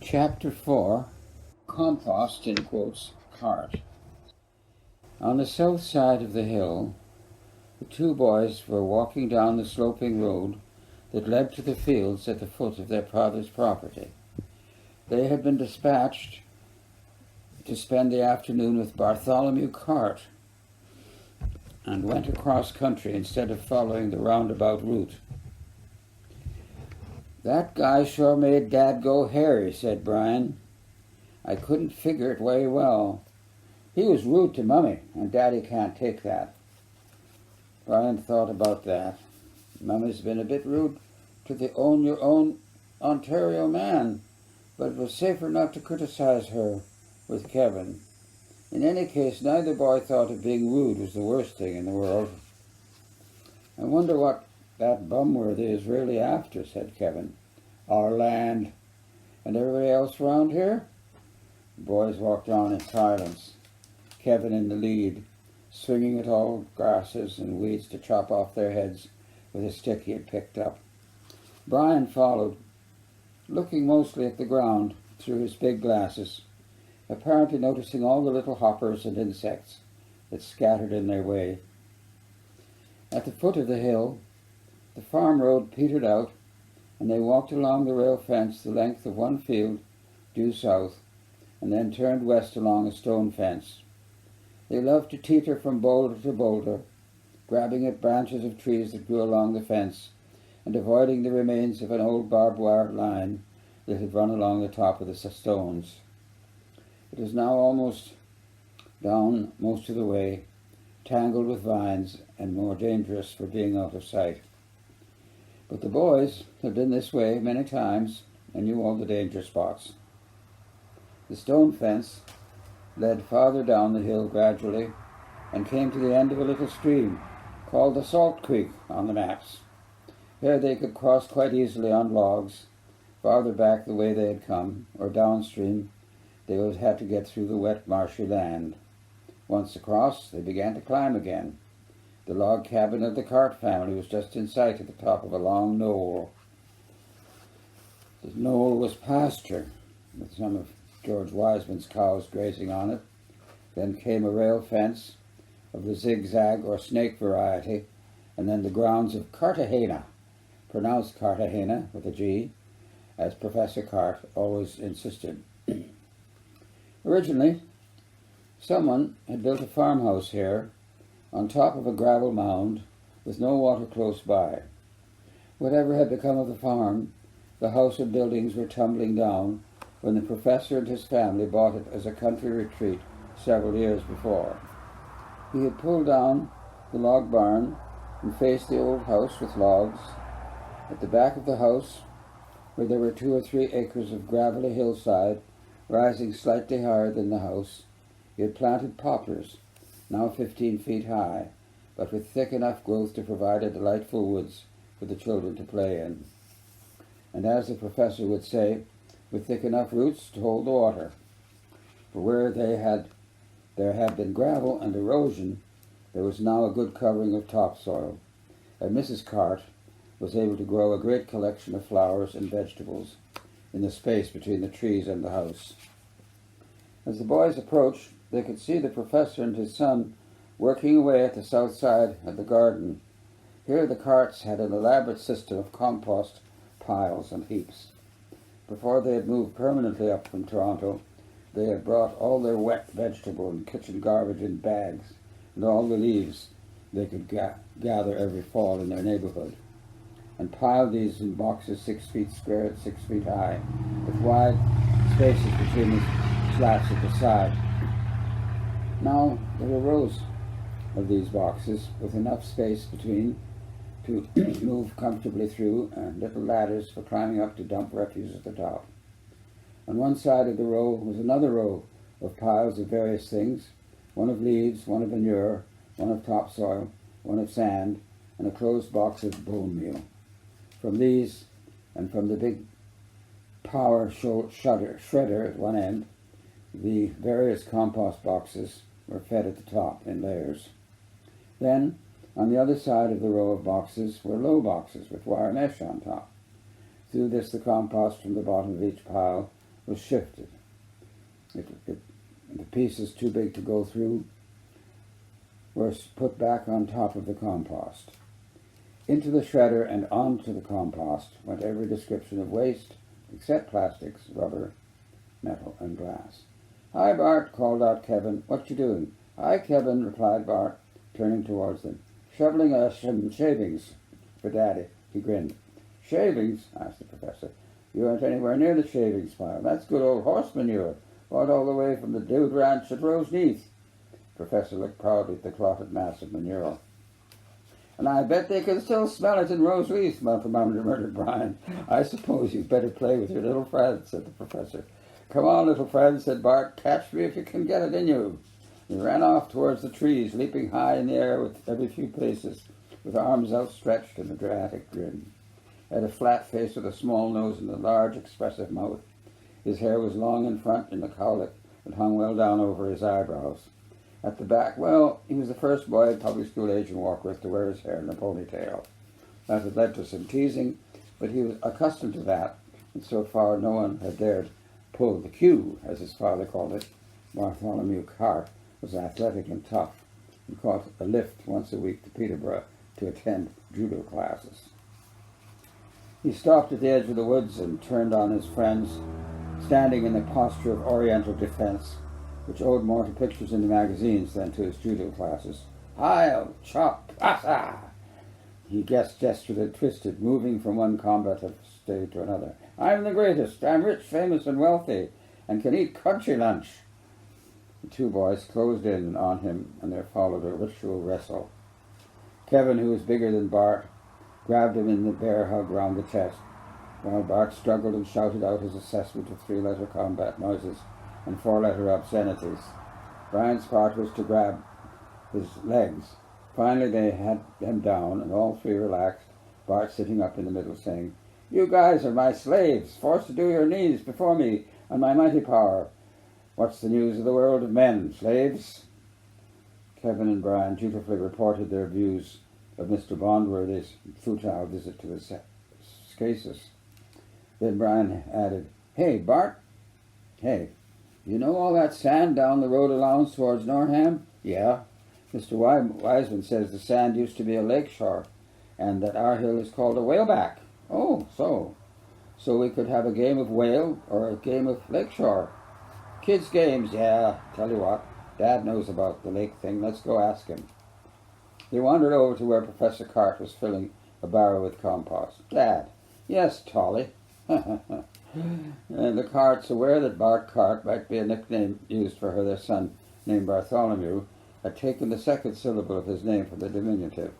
Chapter 4, Compost, in quotes, Cart. On the south side of the hill, the two boys were walking down the sloping road that led to the fields at the foot of their father's property. They had been dispatched to spend the afternoon with Bartholomew Cart and went across country instead of following the roundabout route. "That guy sure made Dad go hairy," said Brian. "I couldn't figure it very well. He was rude to Mummy, and Daddy can't take that." Brian thought about that. Mummy's been a bit rude to the own-your-own Ontario man, but it was safer not to criticize her with Kevin. In any case, neither boy thought of being rude was the worst thing in the world. "I wonder what that bumworthy is really after," said Kevin. "Our land. And everybody else around here?" The boys walked on in silence, Kevin in the lead, swinging at all grasses and weeds to chop off their heads with a stick he had picked up. Brian followed, looking mostly at the ground through his big glasses, apparently noticing all the little hoppers and insects that scattered in their way. At the foot of the hill, the farm road petered out, and they walked along the rail fence the length of one field, due south, and then turned west along a stone fence. They loved to teeter from boulder to boulder, grabbing at branches of trees that grew along the fence, and avoiding the remains of an old barbed wire line that had run along the top of the stones. It was now almost down most of the way, tangled with vines, and more dangerous for being out of sight. But the boys had been this way many times and knew all the danger spots. The stone fence led farther down the hill gradually and came to the end of a little stream called the Salt Creek on the maps. Here they could cross quite easily on logs, farther back the way they had come, or downstream they would have to get through the wet marshy land. Once across, they began to climb again. The log cabin of the Cart family was just in sight at the top of a long knoll. The knoll was pasture, with some of George Wiseman's cows grazing on it. Then came a rail fence of the zigzag or snake variety, and then the grounds of Cartagena, pronounced Cartagena with a G, as Professor Cart always insisted. Originally, someone had built a farmhouse here on top of a gravel mound with no water close by. Whatever had become of the farm, the house and buildings were tumbling down when the professor and his family bought it as a country retreat several years before. He had pulled down the log barn and faced the old house with logs. At the back of the house, where there were 2 or 3 acres of gravelly hillside rising slightly higher than the house, he had planted poplars, now 15 feet high, but with thick enough growth to provide a delightful woods for the children to play in. And as the professor would say, with thick enough roots to hold the water. For where there had been gravel and erosion, there was now a good covering of topsoil, and Mrs. Cart was able to grow a great collection of flowers and vegetables in the space between the trees and the house. As the boys approached, they could see the professor and his son working away at the south side of the garden. Here the Carts had an elaborate system of compost piles and heaps. Before they had moved permanently up from Toronto, they had brought all their wet vegetable and kitchen garbage in bags, and all the leaves they could gather every fall in their neighborhood, and piled these in boxes 6 feet square and 6 feet high, with wide spaces between the slats at the side. Now there were rows of these boxes with enough space between to move comfortably through, and little ladders for climbing up to dump refuse at the top. On one side of the row was another row of piles of various things, one of leaves, one of manure, one of topsoil, one of sand, and a closed box of bone meal. From these, and from the big power shredder at one end, the various compost boxes were fed at the top in layers. Then, on the other side of the row of boxes were low boxes with wire mesh on top. Through this the compost from the bottom of each pile was shifted. The pieces too big to go through were put back on top of the compost. Into the shredder and onto the compost went every description of waste, except plastics, rubber, metal, and glass. "Hi, Bart," called out Kevin. "What you doing?" "Hi, Kevin," replied Bart, turning towards them. "Shoveling some shavings for Daddy." He grinned. "Shavings?" asked the professor. "You aren't anywhere near the shavings pile. That's good old horse manure, brought all the way from the Dude Ranch at Roseneath." The professor looked proudly at the clotted mass of manure. "And I bet they can still smell it in Roseneath," murmured Brian. "I suppose you'd better play with your little friend," said the professor. "Come on, little friend," said Bart. "Catch me if you can get it in you." He ran off towards the trees, leaping high in the air with every few paces, with arms outstretched and a dramatic grin. He had a flat face with a small nose and a large, expressive mouth. His hair was long in front in a cowlick that hung well down over his eyebrows. At the back, well, he was the first boy at public school age in Warkworth to wear his hair in a ponytail. That had led to some teasing, but he was accustomed to that, and so far no one had dared pull the cue, as his father called it. Bartholomew Cart was athletic and tough, and caught a lift once a week to Peterborough to attend judo classes. He stopped at the edge of the woods and turned on his friends, standing in a posture of oriental defense, which owed more to pictures in the magazines than to his judo classes. "Heil, chop, passa!" He gestured and twisted, moving from one combative state to another. "I'm the greatest. I'm rich, famous, and wealthy, and can eat country lunch." The two boys closed in on him, and there followed a ritual wrestle. Kevin, who was bigger than Bart, grabbed him in the bear hug round the chest, while Bart struggled and shouted out his assessment of three-letter combat noises and four-letter obscenities. Brian's part was to grab his legs. Finally they had him down, and all three relaxed, Bart sitting up in the middle, saying, "You guys are my slaves, forced to do your knees before me and my mighty power. What's the news of the world of men, slaves?" Kevin and Brian dutifully reported their views of Mr. Bondworthy's futile visit to the Scaces. Then Brian added, "Hey, Bart. Hey, you know all that sand down the road allowance towards Norham?" "Yeah. Mr. Wiseman says the sand used to be a lakeshore, and that our hill is called a whaleback." "Oh, so. So we could have a game of whale or a game of lakeshore." "Kids' games, yeah. Tell you what, Dad knows about the lake thing. Let's go ask him." They wandered over to where Professor Cart was filling a barrel with compost. "Dad." "Yes, Tolly." And the Carts, aware that Bart Cart might be a nickname used for their son named Bartholomew, had taken the second syllable of his name from the diminutive.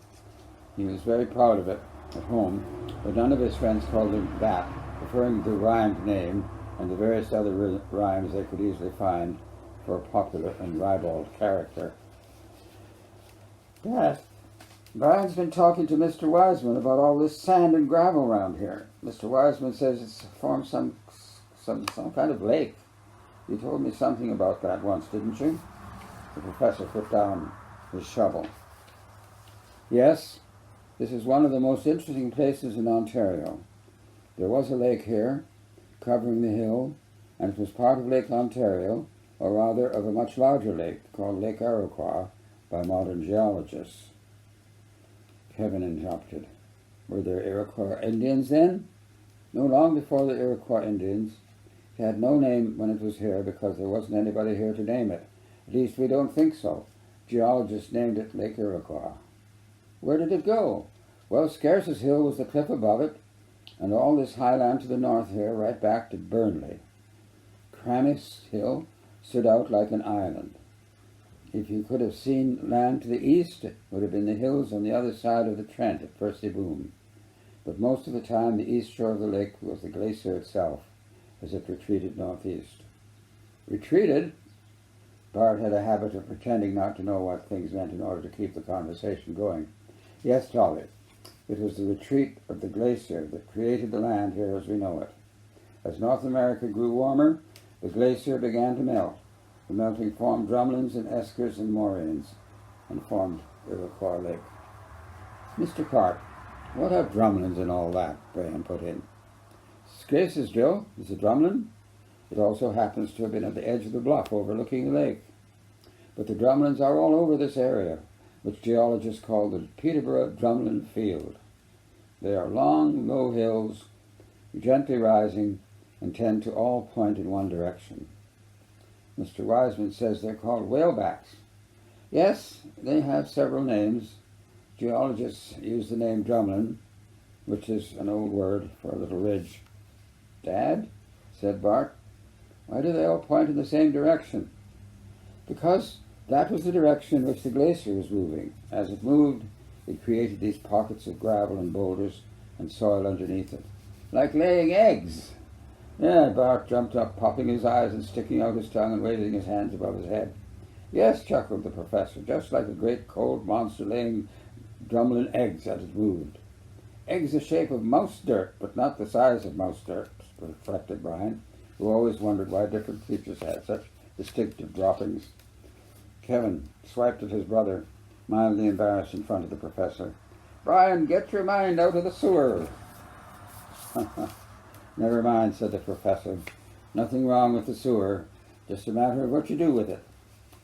He was very proud of it at home, but none of his friends called him that, preferring the rhymed name and the various other rhymes they could easily find for a popular and ribald character. "Dad, Brian's been talking to Mr. Wiseman about all this sand and gravel around here. Mr. Wiseman says it's formed some kind of lake. You told me something about that once, didn't you?" The professor put down his shovel. "Yes, this is one of the most interesting places in Ontario. There was a lake here, covering the hill, and it was part of Lake Ontario, or rather of a much larger lake called Lake Iroquois by modern geologists." Kevin interrupted. "Were there Iroquois Indians then?" "No, long before the Iroquois Indians. It had no name when it was here because there wasn't anybody here to name it. At least we don't think so. Geologists named it Lake Iroquois." "Where did it go?" "Well, Scace's Hill was the cliff above it, and all this highland to the north here, right back to Burnley. Cramis Hill stood out like an island. If you could have seen land to the east, it would have been the hills on the other side of the Trent at Percy Boom. But most of the time the east shore of the lake was the glacier itself, as it retreated northeast." "Retreated?" Bart had a habit of pretending not to know what things meant in order to keep the conversation going. "Yes, Tolly. It was the retreat of the glacier that created the land here as we know it. As North America grew warmer, the glacier began to melt. The melting formed drumlins and eskers and moraines, and formed Iroquois Lake." "Mr. Cart, what are drumlins and all that?" Graham put in. "Scace's Joe is a drumlin. It also happens to have been at the edge of the bluff overlooking the lake. But the drumlins are all over this area, which geologists call the Peterborough Drumlin Field. They are long, low hills, gently rising, and tend to all point in one direction. Mr. Wiseman says they're called whalebacks. Yes, they have several names. Geologists use the name drumlin, which is an old word for a little ridge. Dad, said Bart, why do they all point in the same direction? Because that was the direction in which the glacier was moving. As it moved, it created these pockets of gravel and boulders and soil underneath it. Like laying eggs. Yeah, Bart jumped up, popping his eyes and sticking out his tongue and waving his hands above his head. Yes, chuckled the professor, just like a great cold monster laying drumlin eggs as it moved. Eggs the shape of mouse dirt, but not the size of mouse dirt, reflected Brian, who always wondered why different creatures had such distinctive droppings. Kevin swiped at his brother, mildly embarrassed in front of the professor. Brian, get your mind out of the sewer. Never mind, said the professor. Nothing wrong with the sewer, just a matter of what you do with it.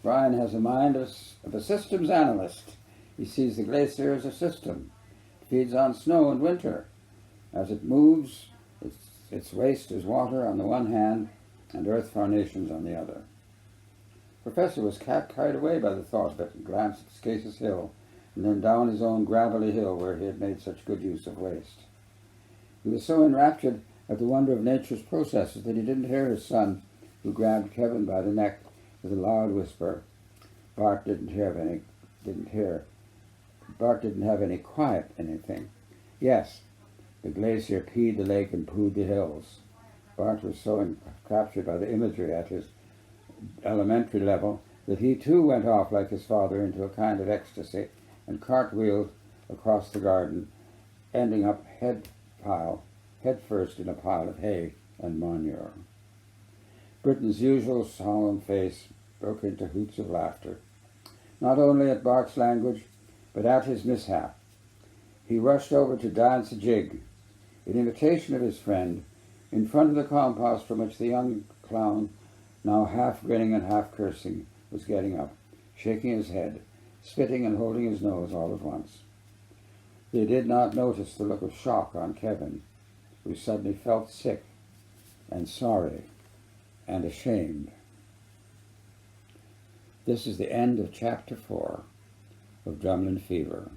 Brian has the mind of a systems analyst. He sees the glacier as a system. It feeds on snow in winter. As it moves, its waste is water on the one hand and earth formations on the other. The professor was carried away by the thought of it and glanced at Scace's hill and then down his own gravelly hill where he had made such good use of waste. He was so enraptured at the wonder of nature's processes that he didn't hear his son, who grabbed Kevin by the neck with a loud whisper. Bart didn't have any quiet anything. Yes, the glacier peed the lake and pooed the hills. Bart was so captured by the imagery at his elementary level that he too went off like his father into a kind of ecstasy and cartwheeled across the garden, ending up head first in a pile of hay and manure. Britton's usual solemn face broke into hoots of laughter, not only at Bart's language, but at his mishap. He rushed over to dance a jig, in imitation of his friend, in front of the compost from which the young clown, now half grinning and half cursing, was getting up, shaking his head, spitting and holding his nose all at once. They did not notice the look of shock on Kevin, who suddenly felt sick and sorry and ashamed. This is the end of Chapter 4 of Drumlin Fever.